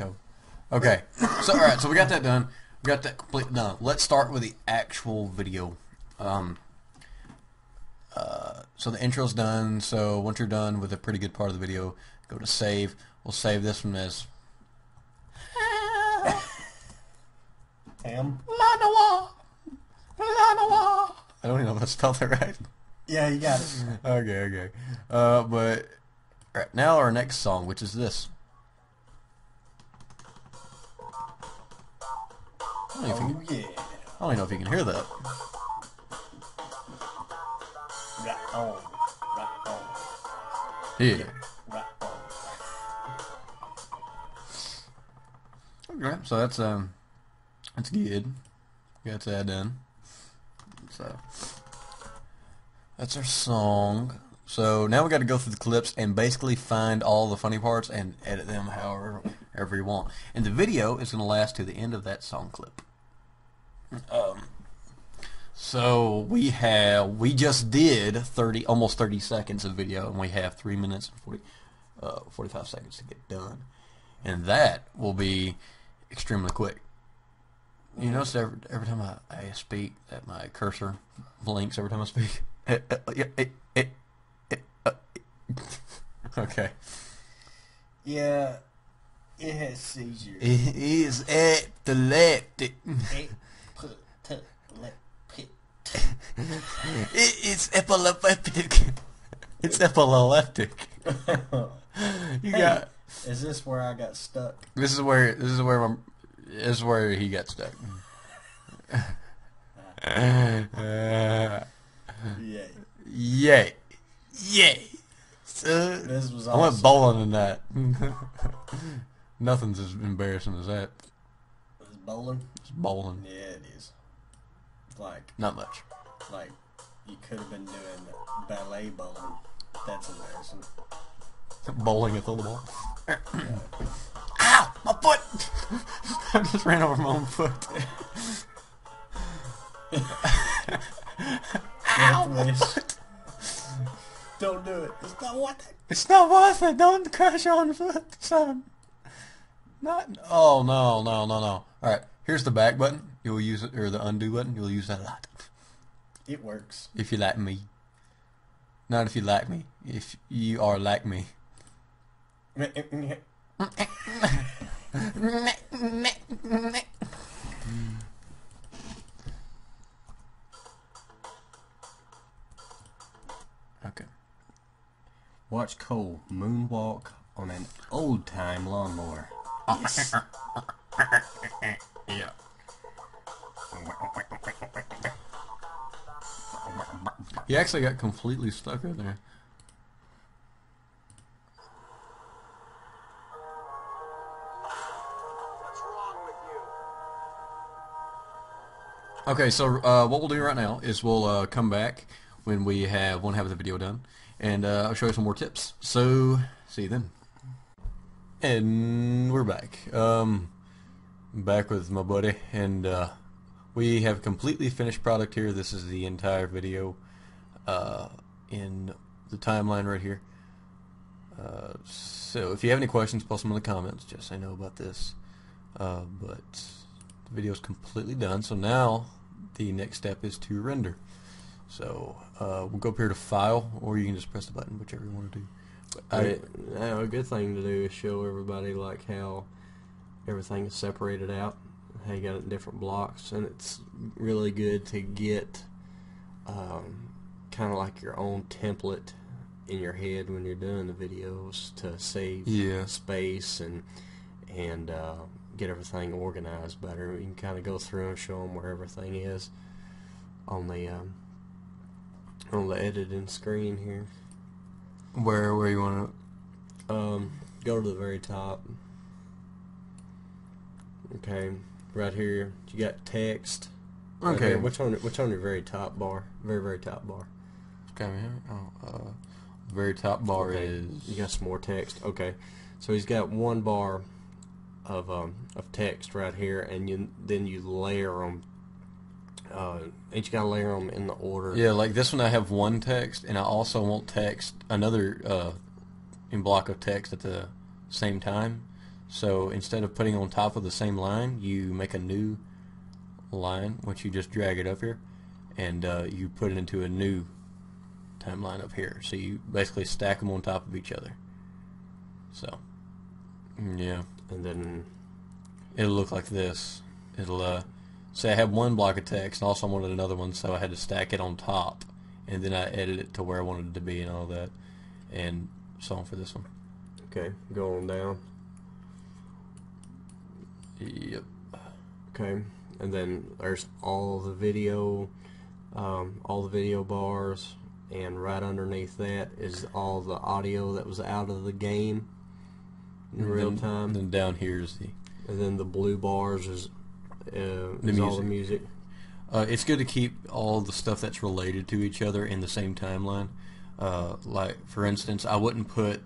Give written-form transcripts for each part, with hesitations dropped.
toe. Okay, so alright, so we got that done. We got that completely done. Let's start with the actual video. So the intro's done, so once you're done with a pretty good part of the video, go to save. We'll save this one as Ham? Lanawa. Lanawa. I don't even know if I spelled that right. Yeah, you got it. Okay. But alright, now our next song, which is this. I don't even know if you can hear that. Right on. Yeah. Right on. Okay, so that's good. Got that done. So that's our song. So now we got to go through the clips and basically find all the funny parts and edit them however you want. And the video is going to last to the end of that song clip. So we just did almost 30 seconds of video, and we have 3 minutes and 45 seconds to get done, and that will be extremely quick. You notice every time I speak that my cursor blinks every time I speak. Okay. Yeah, it has seizures. It is epileptic. It's epileptic. It's epileptic. You got. Is this where I got stuck? This is where he got stuck. Yay. This was I went bowling in that. Nothing's as embarrassing as that. It's bowling? It's bowling. Yeah, it is. Like, not much. Like, you could have been doing ballet bowling. That's embarrassing. Bowling a little ball. Ow! My foot! I just ran over my own foot. Ow! My foot. Don't do it. It's not worth it. It's not worth it. Don't crash your own foot, son. Not. Oh no. All right. Here's the back button. You'll use it, or the undo button. You'll use that a lot. It works. If you like me. Not if you like me. If you are like me. Okay. Watch Cole moonwalk on an old-time lawnmower. Yes. Yeah. He actually got completely stuck right there. What's wrong with you? Okay, so what we'll do right now is we'll come back when we have the video done, and I'll show you some more tips. So see you then. And we're back. Back with my buddy, and we have a completely finished product here. This is the entire video in the timeline right here. So if you have any questions, post them in the comments. Just say no about this. But the video is completely done. So now the next step is to render. So we'll go up here to File, or you can just press the button, whichever you want to do. A good thing to do is show everybody like how everything is separated out, how you got it in different blocks, and it's really good to get kind of like your own template in your head when you're doing the videos to save space and get everything organized better. You can kind of go through and show them where everything is on the editing screen here. Where you want to go to the very top. Okay, right here you got text. Okay. Right, which on your very top bar? Very top bar. Okay, very top bar is. You got some more text. Okay, so he's got one bar of text right here, and then you layer them. Each gotta layer them in the order. Yeah, like this one I have one text, and I also want text another in block of text at the same time. So instead of putting on top of the same line, you make a new line once you just drag it up here, and you put it into a new timeline up here. So you basically stack them on top of each other. So yeah, and then it'll look like this. It'll say I have one block of text, and also I wanted another one, so I had to stack it on top, and then I edit it to where I wanted it to be and all that, and so on for this one. Okay, go on down. Yep. Okay, and then there's all the video bars, and right underneath that is all the audio that was out of the game in real time. And then down here is the. And then the blue bars is all the music. It's good to keep all the stuff that's related to each other in the same timeline. Like for instance, I wouldn't put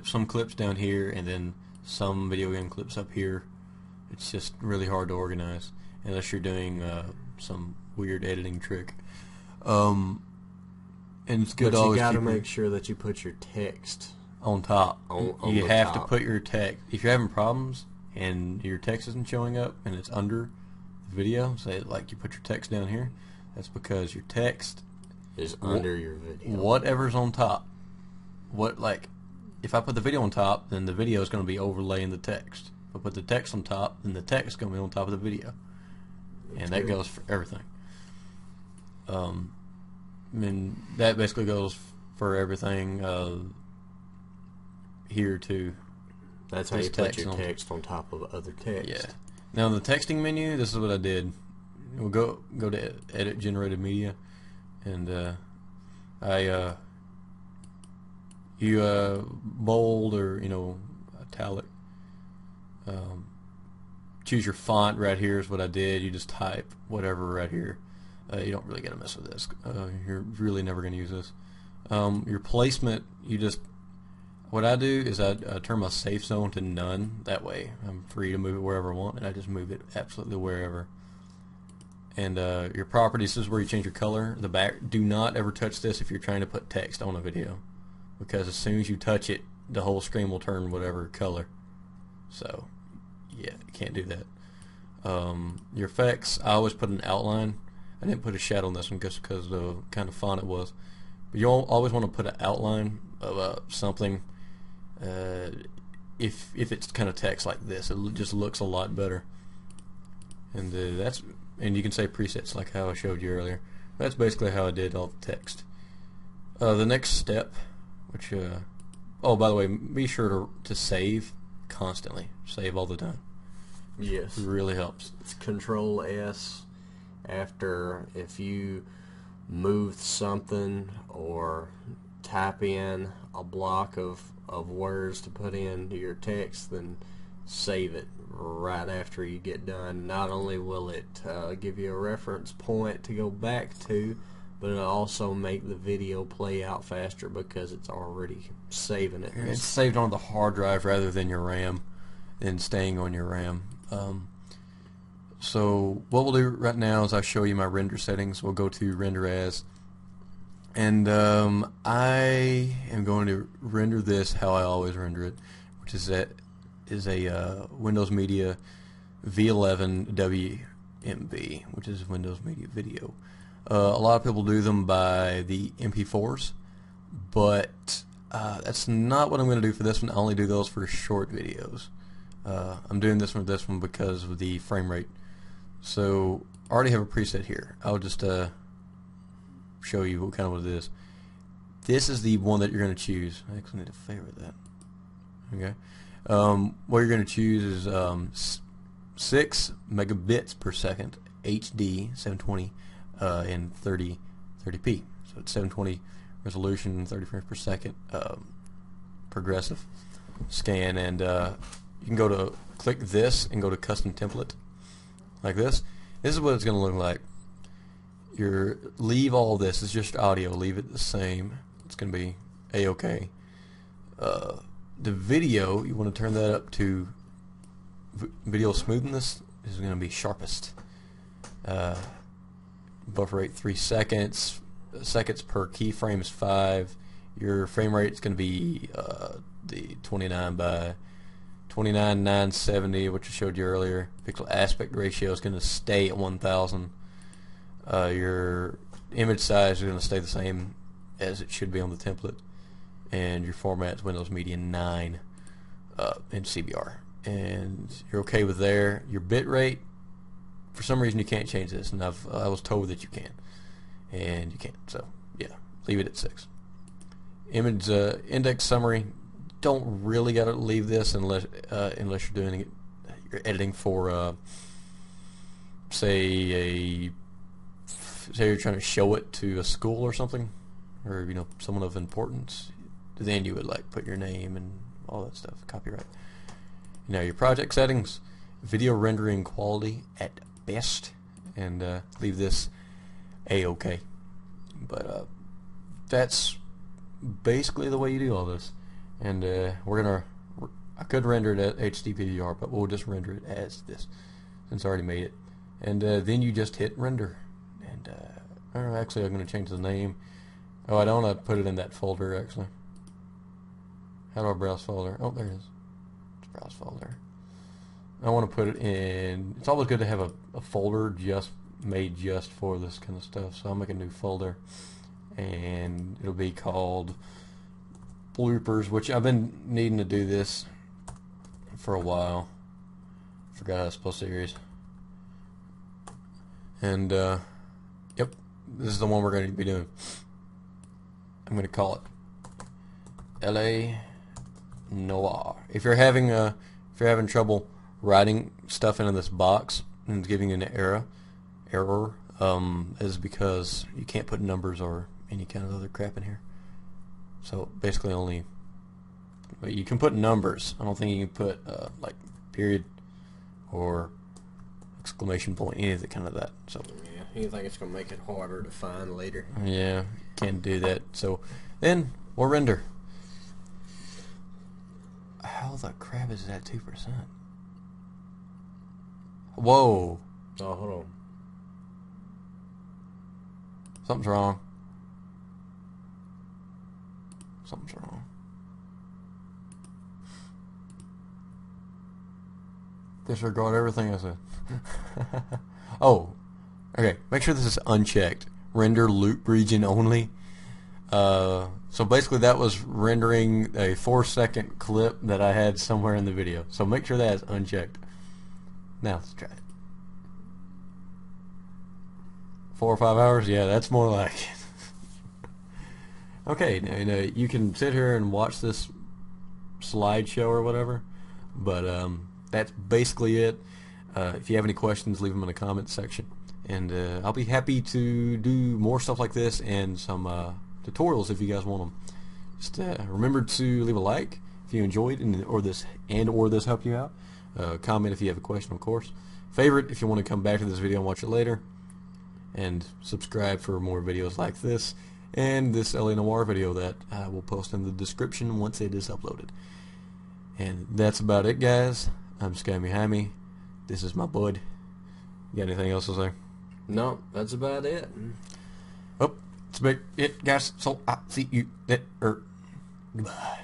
some clips down here and then some video game clips up here. It's just really hard to organize unless you're doing some weird editing trick. And it's good. But to always you got to keep make sure that you put your text on top. On you the have top. to put your text. If you're having problems and your text isn't showing up and it's under the video, say like you put your text down here, that's because your text is under your video. Whatever's on top. If I put the video on top, then the video is going to be overlaying the text. If I put the text on top, then the text is going to be on top of the video. And that goes for everything. I mean, that basically goes for everything here too. That's how you put your text on top of other text. Yeah. Now in the texting menu, this is what I did. We'll go to edit generated media, and you bold or italic. Choose your font right here is what I did. You just type whatever right here. You don't really got to mess with this. You're really never going to use this. Your placement, what I do is I turn my safe zone to none. That way I'm free to move it wherever I want, and I just move it absolutely wherever. And your properties, this is where you change your color. The back, do not ever touch this if you're trying to put text on a video, because as soon as you touch it, the whole screen will turn whatever color. So yeah, you can't do that. Your effects, I always put an outline. I didn't put a shadow on this one just because of the kind of font it was. But you always want to put an outline of something. If it's kind of text like this, it just looks a lot better. And and you can say presets like how I showed you earlier. That's basically how I did all the text. The next step, which oh, by the way, be sure to save constantly. Save all the time. Yes. It really helps. It's Control S after if you move something or type in a block of words to put into your text, then save it right after you get done. Not only will it give you a reference point to go back to, but it'll also make the video play out faster because it's already saving it. It's saved on the hard drive rather than your RAM, than staying on your RAM. So what we'll do right now is I'll show you my render settings. We'll go to render as, and I am going to render this how I always render it, which is a Windows Media V11 WMV, which is Windows Media Video. A lot of people do them by the MP4s, but that's not what I'm going to do for this one. I only do those for short videos. I'm doing this one with this one because of the frame rate. So I already have a preset here. I'll just show you what it is. This is the one that you're going to choose. I actually need to favorite that. Okay. What you're going to choose is 6 megabits per second, HD, 720, and 30p. So it's 720 resolution, 30 frames per second, progressive scan, and you can go to click this and go to custom template like this. This is what it's going to look like. Leave all this. It's just audio. Leave it the same. It's going to be a-okay. The video, you want to turn that up to video smoothness. This is going to be sharpest. Buffer rate 3 seconds. Seconds per keyframe is 5. Your frame rate is going to be the 29 by 29,970, which I showed you earlier. Pixel aspect ratio is going to stay at 1000. Your image size is going to stay the same as it should be on the template, and your format is Windows Media 9 in CBR, and you're okay with there. Your bit rate, for some reason you can't change this, and I was told that you can, and you can't. So yeah, leave it at 6. Image index summary, don't really gotta leave this unless you're doing it, you're editing for say you're trying to show it to a school or something, or someone of importance. Then you would like put your name and all that stuff, copyright. Now your project settings, video rendering quality at best, and leave this A-OK. But that's basically the way you do all this. And I could render it at HDPDR, but we'll just render it as this since I already made it. And then you just hit render. And actually I'm going to change the name. Oh, I don't want to put it in that folder actually. How do I browse folder? Oh, there it is. It's browse folder. I want to put it in. It's always good to have a folder just made just for this kind of stuff. So I'll make a new folder, and it'll be called bloopers, which I've been needing to do this for a while. Forgot how to spell series. And yep, this is the one we're going to be doing. I'm going to call it LA Noir. If you're having trouble writing stuff into this box and it's giving you an error, is because you can't put numbers or any kind of other crap in here. So basically you can put numbers. I don't think you can put like period or exclamation point, anything kind of that. So yeah, anything that's gonna make it harder to find later. Yeah, can't do that. So then we'll render. How the crap is that 2%? Whoa. Oh, hold on. Something's wrong. Something's wrong. Disregard everything I said. Oh, okay. Make sure this is unchecked. Render loop region only. So basically that was rendering a 4-second clip that I had somewhere in the video. So make sure that is unchecked. Now let's try it. 4 or 5 hours? Yeah, that's more like it. Okay, now you can sit here and watch this slideshow or whatever, but that's basically it. If you have any questions, leave them in the comments section, and I'll be happy to do more stuff like this and some tutorials if you guys want them. Just remember to leave a like if you enjoyed or this helped you out. Comment if you have a question, of course. Favorite if you want to come back to this video and watch it later. And subscribe for more videos like this and this LA Noir video that I will post in the description once it is uploaded. And that's about it, guys. I'm Sky Behind Me. This is my bud. You got anything else to say? No, that's about it. Oh, it's about it, guys. So I'll see you later. Goodbye.